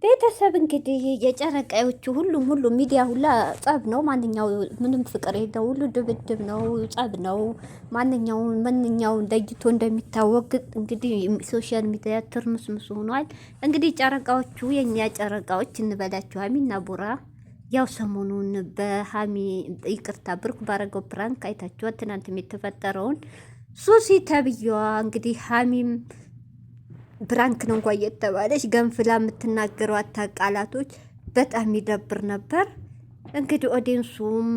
ቤተሰብ እንግዲህ የጨረቃዮቹ ሁሉም ሚዲያ ሁላ ጸብ ነው። ማንኛው ምንም ፍቅር የለው፣ ሁሉ ድብድብ ነው፣ ጸብ ነው። ማንኛውን ለይቶ እንደሚታወቅ እንግዲህ ሶሻል ሚዲያ ትርምስምስ ሆኗል። እንግዲህ ጨረቃዎቹ የኛ ጨረቃዎች እንበላቸው ሀሚና ቡራ ያው ሰሞኑን በሀሚ ይቅርታ ብሩክ ባረገው ፕራንክ አይታችኋል። ትናንትም የተፈጠረውን ሱሲ ተብዬዋ እንግዲህ ሀሚም ብራንክ ነው እንኳን እየተባለች ገንፍላ የምትናገረው ቃላቶች በጣም ይደብር ነበር። እንግዲህ ኦዲንሱም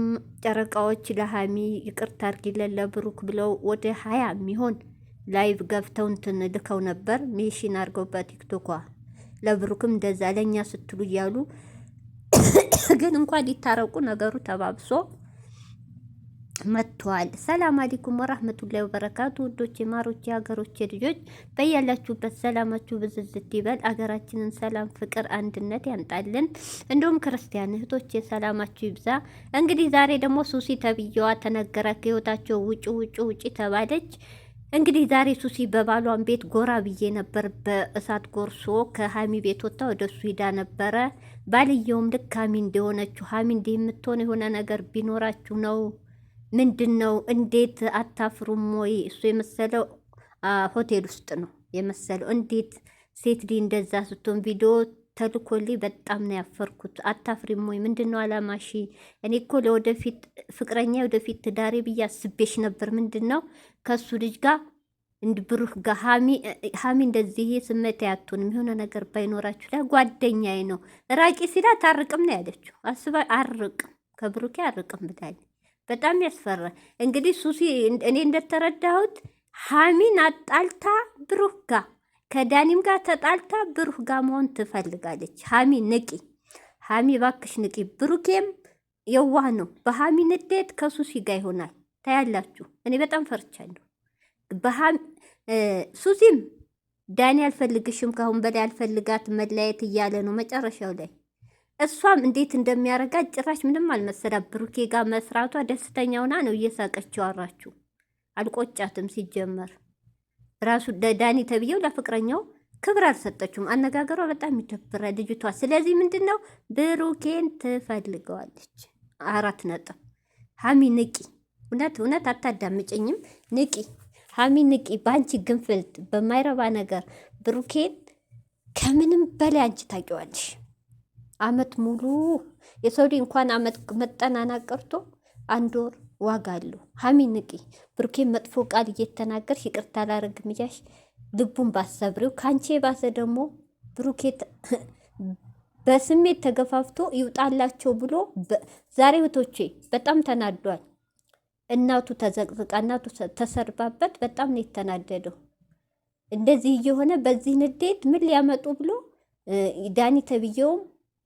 ጨረቃዎች ለሀሚ ይቅርታ አድርጊለን ለብሩክ ብለው ወደ 20 የሚሆን ላይቭ ገብተው እንትን ልከው ነበር። ሜሽን አድርገው በቲክቶኳ ለብሩክም እንደዛ ለእኛ ስትሉ እያሉ ግን እንኳን ሊታረቁ ነገሩ ተባብሶ መጥቷል። ሰላም አለይኩም ወራህመቱላሂ ወበረካቱ። ውዶቼ ማሮቼ ሀገሮቼ ልጆች በያላችሁበት ሰላማችሁ ብዝዝት ይበል። አገራችንን ሰላም፣ ፍቅር፣ አንድነት ያምጣልን። እንዲሁም ክርስቲያን እህቶቼ ሰላማችሁ ይብዛ። እንግዲህ ዛሬ ደግሞ ሱሲ ተብዬዋ ተነገረ ከህይወታቸው ውጪ ተባለች። እንግዲህ ዛሬ ሱሲ በባሏን ቤት ጎራ ብዬ ነበር። በእሳት ጎርሶ ከሀሚ ቤት ወጣ ወደ እሱ ሂዳ ነበረ። ባልየውም ልክ ሀሚ እንደሆነችው ሀሚ እንዲህ የምትሆን የሆነ ነገር ቢኖራችሁ ነው ምንድን ነው? እንዴት አታፍሩም ወይ? እሱ የመሰለው ሆቴል ውስጥ ነው የመሰለው። እንዴት ሴት ዲ እንደዛ ስትሆን ቪዲዮ ተልኮልኝ በጣም ነው ያፈርኩት። አታፍሪም ወይ? ምንድን ነው አላማሺ? እኔ እኮ ለወደፊት ፍቅረኛ ወደፊት ትዳሬ ብዬ አስቤሽ ነበር። ምንድን ነው ከሱ ልጅ ጋር ብሩህ ጋር ሀሚ እንደዚህ ስሜት ያቱንም የሆነ ነገር ባይኖራችሁ ላይ ጓደኛዬ ነው ራቂ ሲላት አርቅም ነው ያለችው። አስባ አርቅም ከብሩኬ አርቅም ብላለች። በጣም ያስፈራ። እንግዲህ ሱሲ እኔ እንደተረዳሁት ሀሚን አጣልታ ብሩህ ጋር ከዳኒም ጋር ተጣልታ ብሩህ ጋር መሆን ትፈልጋለች። ሀሚ ንቂ፣ ሀሚ ባክሽ ንቂ። ብሩኬም የዋህ ነው። በሀሚ ንዴት ከሱሲ ጋር ይሆናል። ታያላችሁ። እኔ በጣም ፈርቻለሁ። ሱሲም ዳኒ አልፈልግሽም፣ ካሁን በላይ አልፈልጋት፣ መለያየት እያለ ነው መጨረሻው ላይ። እሷም እንዴት እንደሚያረጋት ጭራሽ ምንም አልመሰላት። ብሩኬ ጋር መስራቷ ደስተኛውና ነው እየሳቀችው አራችሁ። አልቆጫትም። ሲጀመር ራሱ ዳኒ ተብዬው ለፍቅረኛው ክብር አልሰጠችውም። አነጋገሯ በጣም ይደብራል ልጅቷ። ስለዚህ ምንድን ነው ብሩኬን ትፈልገዋለች። 4 ነጥብ። ሀሚ ንቂ። እውነት አታዳምጭኝም? ንቂ ሀሚ ንቂ። በአንቺ ግንፍልት በማይረባ ነገር ብሩኬን ከምንም በላይ አንቺ ታውቂዋለሽ። አመት ሙሉ የሰው ልጅ እንኳን አመት መጠናናት ቀርቶ 1 ወር ዋጋ አለው። ሀሚ ንቂ። ብሩኬን መጥፎ ቃል እየተናገርሽ ይቅርታ አላረግም እያልሽ ልቡን ባሰብሪው። ከአንቺ የባሰ ደግሞ ብሩኬ በስሜት ተገፋፍቶ ይውጣላቸው ብሎ ዛሬ እህቶቼ በጣም ተናዷል። እናቱ ተዘቅዝቃ እናቱ ተሰርባበት በጣም ነው የተናደደው። እንደዚህ እየሆነ በዚህ ንዴት ምን ሊያመጡ ብሎ ዳኒ ተብዬውም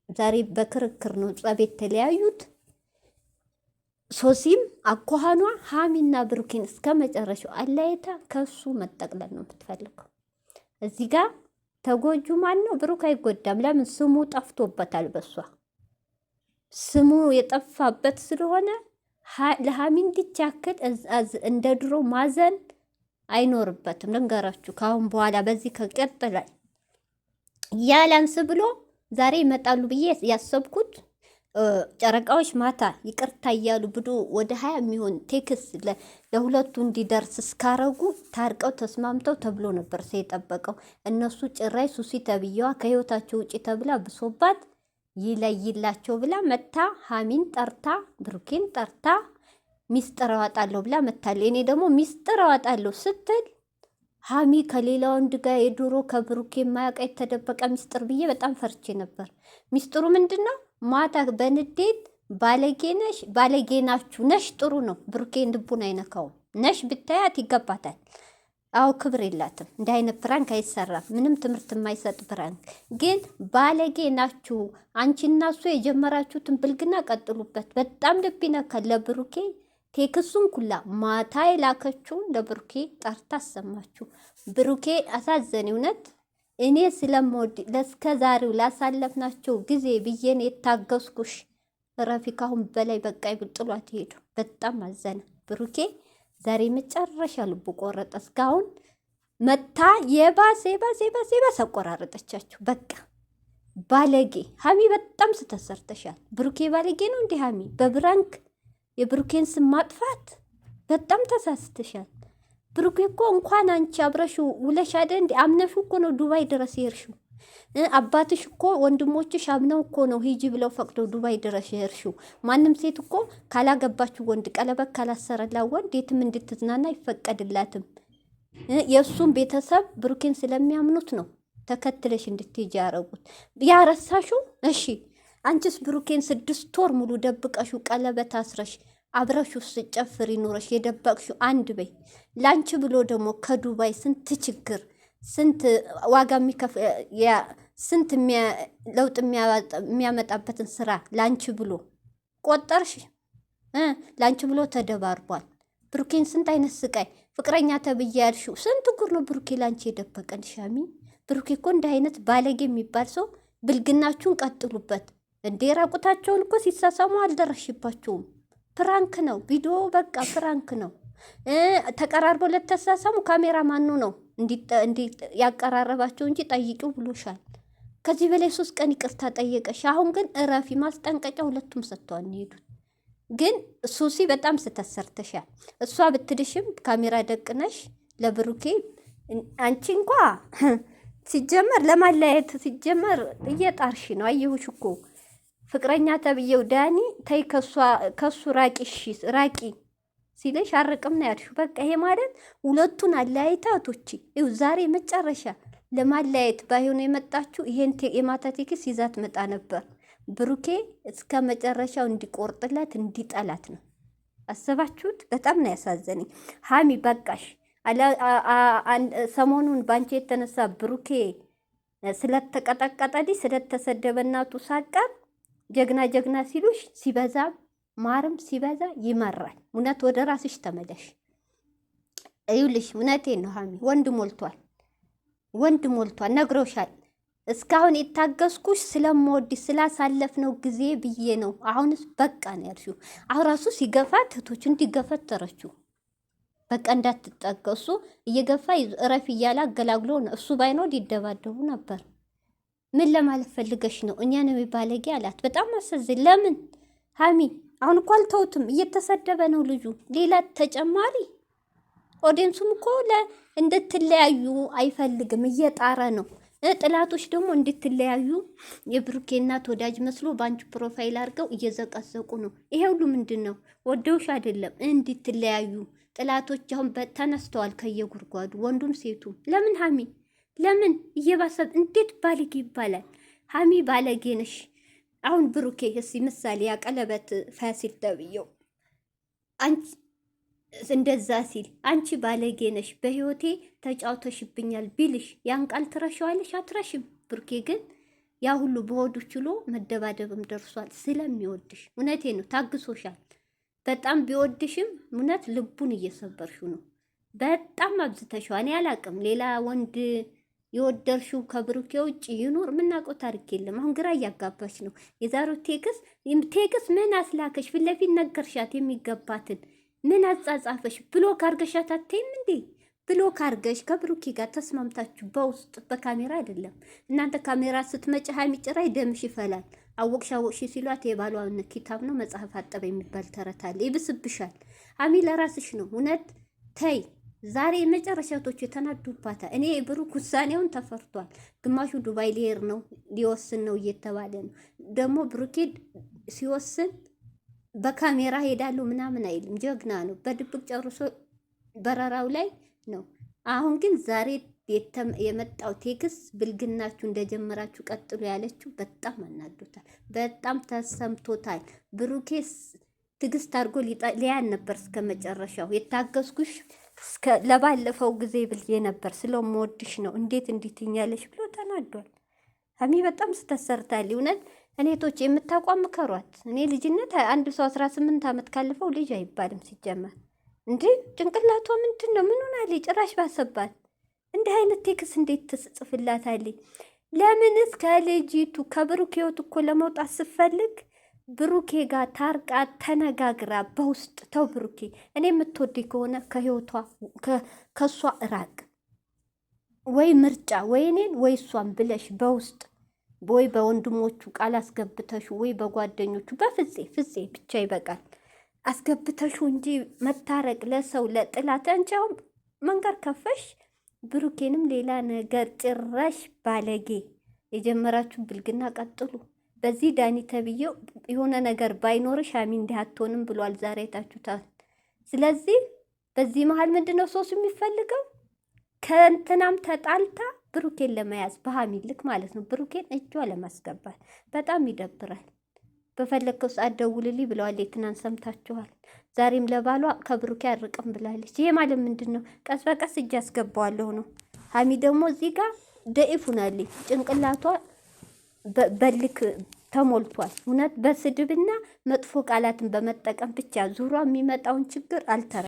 ዛሬ በክርክር ነው ጸብ የተለያዩት። ሶሲም አኳኋኗ ሀሚና ብሩኬን እስከ መጨረሻው አለያይታ ከሱ መጠቅለል ነው የምትፈልገው። እዚህ ጋር ተጎጁ ማን ነው? ብሩክ አይጎዳም። ለምን? ስሙ ጠፍቶበታል። በሷ ስሙ የጠፋበት ስለሆነ ለሀሚ እንዲቻክል እንደ ድሮ ማዘን አይኖርበትም። ልንገራችሁ ከአሁን በኋላ በዚህ ከቀጥላል ያላንስ ብሎ ዛሬ ይመጣሉ ብዬ ያሰብኩት ጨረቃዎች ማታ ይቅርታ እያሉ ብዶ ወደ 20 የሚሆን ቴክስ ለሁለቱ እንዲደርስ እስካረጉ ታርቀው ተስማምተው ተብሎ ነበር የጠበቀው። እነሱ ጭራይ ሱሲ ተብዬዋ ከህይወታቸው ውጭ ተብላ ብሶባት ይለይላቸው ብላ መታ ሀሚን ጠርታ ብሩኬን ጠርታ ሚስጥር አዋጣለሁ ብላ መታለ። እኔ ደግሞ ሚስጥር አዋጣለሁ ስትል ሀሚ ከሌላ ወንድ ጋር የድሮ ከብሩኬ የማያውቃ የተደበቀ ሚስጥር ብዬ በጣም ፈርቼ ነበር። ሚስጥሩ ምንድን ነው? ማታ በንዴት ባለጌ ናችሁ ነሽ። ጥሩ ነው። ብሩኬን ልቡን አይነካውም። ነሽ ብታያት ይገባታል። አዎ ክብር የላትም። እንደ አይነት ፕራንክ አይሰራም። ምንም ትምህርት የማይሰጥ ፕራንክ። ግን ባለጌ ናችሁ። አንቺና እሱ የጀመራችሁትን ብልግና ቀጥሉበት። በጣም ልብ ይነካል። ለብሩኬ ቴክሱን ኩላ ማታ የላከችውን ለብሩኬ ጠርታ አሰማችሁ። ብሩኬ አሳዘን። እውነት እኔ ስለምወድ ለእስከ ዛሬው ላሳለፍናቸው ጊዜ ብዬን የታገስኩሽ ረፊ ካሁን በላይ በቃ ጥሏት ሄዱ። በጣም አዘነ ብሩኬ። ዛሬ መጨረሻ ልቡ ቆረጠ። እስካሁን መታ የባሰ አቆራረጠቻችሁ። በቃ ባለጌ ሀሚ በጣም ስተሰርተሻል። ብሩኬ ባለጌ ነው እንዲህ ሀሚ በብራንክ የብሩኬን ስም ማጥፋት በጣም ተሳስተሻል። ብሩኬ እኮ እንኳን አንቺ አብረሹ ውለሽ አይደል እንዲ አምነሹ እኮ ነው ዱባይ ድረስ ይሄርሽው። አባትሽ እኮ ወንድሞችሽ አምነው እኮ ነው ሂጂ ብለው ፈቅደው ዱባይ ድረስ ይሄርሽው። ማንም ሴት እኮ ካላገባችሁ ወንድ ቀለበት ካላሰረላ ወንድ የትም እንድትዝናና አይፈቀድላትም። የእሱም ቤተሰብ ብሩኬን ስለሚያምኑት ነው ተከትለሽ እንድትሄጂ ያረጉት። ያረሳሹ እሺ አንቺስ ብሩኬን 6 ወር ሙሉ ደብቀሹ ቀለበት አስረሽ አብረሹ ስጨፍር ይኖረሽ የደበቅሹ አንድ በይ። ላንቺ ብሎ ደግሞ ከዱባይ ስንት ችግር ስንት ዋጋ ስንት ለውጥ የሚያመጣበትን ስራ ላንቺ ብሎ ቆጠርሽ። ላንቺ ብሎ ተደባርቧል። ብሩኬን ስንት አይነት ስቃይ ፍቅረኛ ተብዬ ያልሽው ስንት ጉር ነው ብሩኬ ላንቺ የደበቀን ሻሚ። ብሩኬ እኮ እንደ አይነት ባለጌ የሚባል ሰው ብልግናችሁን ቀጥሉበት እንዴ። ራቁታቸውን እኮ ሲሳሳሙ አልደረሽባቸውም። ፕራንክ ነው ቪዲዮ በቃ ፕራንክ ነው። ተቀራርቦ ለተሳሳሙ ካሜራ ማኑ ነው ያቀራረባቸው እንጂ ጠይቂው ብሎሻል። ከዚህ በላይ 3 ቀን ይቅርታ ጠየቀሽ። አሁን ግን እረፊ ማስጠንቀቂያ ሁለቱም ሰጥተዋል ሄዱት። ግን ሱሲ በጣም ስተሰርተሻል። እሷ ብትድሽም ካሜራ ደቅነሽ ለብሩኬ አንቺ እንኳ ሲጀመር ለማለያየት ሲጀመር እየጣርሽ ነው። አየሁሽ እኮ ፍቅረኛ ተብዬው ዳኒ ተይ ከሱ ራቂ ራቂ ሲለሽ አርቅም ነው ያልሽው። በቃ ይሄ ማለት ሁለቱን አለያይታቶች ይው ዛሬ መጨረሻ ለማለያየት ባይሆን የመጣችሁ ይሄን የማታ ቴክስ ይዛት መጣ ነበር። ብሩኬ እስከ መጨረሻው እንዲቆርጥላት እንዲጠላት ነው። አሰባችሁት? በጣም ነው ያሳዘነኝ። ሀሚ በቃሽ። ሰሞኑን ባንቺ የተነሳ ብሩኬ ስለተቀጠቀጠልሽ ስለተሰደበ እናቱ ሳቃር ጀግና ጀግና ሲሉሽ ሲበዛ ማርም ሲበዛ ይመራል። እውነት ወደ ራስሽ ተመለሽ። እዩልሽ እውነቴን ነው ሀሚ ወንድ ሞልቷል፣ ወንድ ሞልቷል። ነግሮሻል። እስካሁን የታገስኩሽ ስለምወድሽ ስላሳለፍነው ጊዜ ብዬ ነው። አሁንስ በቃ ነው ያልሽው። አሁን ራሱ ሲገፋት እህቶች እንዲገፈተረችው በቃ እንዳትጠቀሱ እየገፋ እረፍ እያለ አገላግሎ ነው። እሱ ባይኖር ይደባደቡ ነበር። ምን ለማለት ፈልገሽ ነው? እኛን ባለጌ አላት። በጣም አሳዝን። ለምን ሀሚ አሁን እኮ አልተውትም፣ እየተሰደበ ነው ልጁ። ሌላ ተጨማሪ ኦዲየንሱም እኮ እንድትለያዩ አይፈልግም፣ እየጣረ ነው። ጥላቶች ደግሞ እንድትለያዩ የብሩኬ እናት ወዳጅ መስሎ በአንቺ ፕሮፋይል አድርገው እየዘቀዘቁ ነው። ይሄ ሁሉ ምንድን ነው? ወደውሽ አይደለም፣ እንድትለያዩ ጥላቶች አሁን ተነስተዋል ከየጉድጓዱ ወንዱም ሴቱም። ለምን ሀሚ ለምን እየባሰብ እንዴት ባለጌ ይባላል? ሀሚ ባለጌ ነሽ። አሁን ብሩኬ እስኪ ምሳሌ ያቀለበት ፋሲል ተብየው አንቺ እንደዛ ሲል አንቺ ባለጌ ነሽ በህይወቴ ተጫውተሽብኛል ቢልሽ ያን ቃል ትረሻዋለሽ? አትረሽም። ብሩኬ ግን ያ ሁሉ በሆዱ ችሎ መደባደብም ደርሷል ስለሚወድሽ። እውነቴ ነው ታግሶሻል። በጣም ቢወድሽም እውነት ልቡን እየሰበርሽው ነው። በጣም አብዝተሽው። እኔ አላቅም ሌላ ወንድ የወደድሽው ከብሩኬ ውጭ ይኑር የምናውቀው ታሪክ የለም። አሁን ግራ እያጋባች ነው። የዛሬው ቴክስ ምን አስላከሽ? ፊት ለፊት ነገርሻት የሚገባትን ምን አጻጻፈሽ? ብሎክ አርገሻት አትይም እንዴ? ብሎክ አርገሽ ከብሩኬ ጋር ተስማምታችሁ በውስጥ በካሜራ አይደለም። እናንተ ካሜራ ስትመጪ ሀሚ ጭራይ ደምሽ ይፈላል። አወቅሽ ሲሏት የባሏን ኪታብ ነው መጽሐፍ አጠበ የሚባል ተረት አለ። ይብስብሻል። ሀሚ ለራስሽ ነው። እውነት ተይ። ዛሬ የመጨረሻቶች የተናዱባታል። እኔ ብሩክ ውሳኔውን ተፈርቷል። ግማሹ ዱባይ ሊሄድ ነው ሊወስን ነው እየተባለ ነው። ደግሞ ብሩኬ ሲወስን በካሜራ ሄዳለሁ ምናምን አይልም። ጀግና ነው። በድብቅ ጨርሶ በረራው ላይ ነው። አሁን ግን ዛሬ የመጣው ቴክስ ብልግናችሁ እንደጀመራችሁ ቀጥሎ ያለችው በጣም አናዶታል። በጣም ተሰምቶታል። ብሩኬስ ትግስት አድርጎ ሊያን ነበር እስከ መጨረሻው የታገስኩሽ ለባለፈው ጊዜ ብዬ ነበር ስለምወድሽ ነው እንዴት እንዲትኛለሽ ብሎ ተናዷል። ሀሚ በጣም ስተሰርታል። እውነት እኔቶች የምታቋም ምከሯት። እኔ ልጅነት አንድ ሰው 18 ዓመት ካለፈው ልጅ አይባልም ሲጀመር። እንዴ ጭንቅላቷ ምንድን ነው? ምን ሆናለች? ጭራሽ ባሰባት። እንዲህ አይነት ቴክስ እንዴት ትጽፍላታለች? ለምንስ ከልጅቱ ከብሩክ ህይወት እኮ ለመውጣት ስትፈልግ ብሩኬ ጋር ታርቃ ተነጋግራ በውስጥ ተው ብሩኬ፣ እኔ የምትወድ ከሆነ ከህይወቷ ከእሷ ራቅ፣ ወይ ምርጫ ወይ እኔን ወይ እሷን ብለሽ በውስጥ ወይ በወንድሞቹ ቃል አስገብተሹ ወይ በጓደኞቹ በፍፄ ብቻ ይበቃል አስገብተሹ እንጂ መታረቅ ለሰው ለጥላት አንቻው መንገር ከፈሽ ብሩኬንም ሌላ ነገር ጭራሽ ባለጌ የጀመራችሁ ብልግና ቀጥሉ። በዚህ ዳኒ ተብዬው የሆነ ነገር ባይኖርሽ ሀሚ እንዲህ አትሆንም ብሏል። ዛሬ አይታችሁታል። ስለዚህ በዚህ መሀል ምንድነው ሶሱ የሚፈልገው ከእንትናም ተጣልታ ብሩኬን ለመያዝ በሀሚ ልክ ማለት ነው። ብሩኬን እጇ ለማስገባት በጣም ይደብራል። በፈለግከው ሰዓት ደውልልኝ ብለዋል። የትናንት ሰምታችኋል። ዛሬም ለባሏ ከብሩኬ አርቅም ብላለች። ይሄ ማለት ምንድን ነው? ቀስ በቀስ እጅ አስገባዋለሁ ነው። ሀሚ ደግሞ እዚህ ጋር ደኢፍ ሁናለች። ጭንቅላቷ በልክ ተሞልቷል። እውነት በስድብና መጥፎ ቃላትን በመጠቀም ብቻ ዙሯ የሚመጣውን ችግር አልተረ